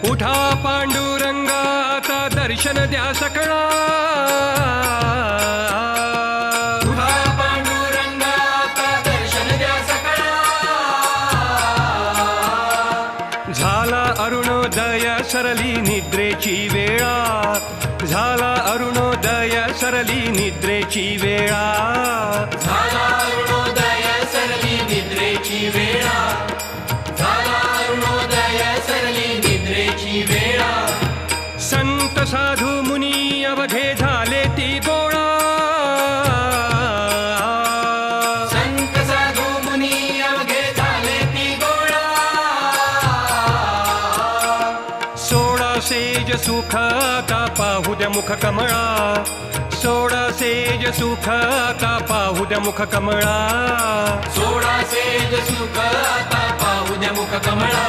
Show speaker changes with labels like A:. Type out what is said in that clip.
A: उठा पांडुरंगा आता दर्शन द्या सकळा.
B: उठा पांडुरंगा आता दर्शन द्या सकळा.
A: झाला अरुणोदय सरली निद्रेची वेळा. झाला अरुणोदय सरली निद्रेची वेळा.
B: झाला अरुणोदय सरली निद्रेची वेळा. झाला अरुणोदय सरली निद्रेची वेळा.
A: संत साधू मुनी अवघे झाले ती गोळा.
B: संत साधू मुनी अवघे झाले ती गोळा.
A: सोडा सेज सुख आता पाहू द्या मुख कमळा. सोडा सेज सुख आता पाहू द्या मुख कमळा.
B: सोडा सेज सुख आता पाहू द्या मुख कमळा.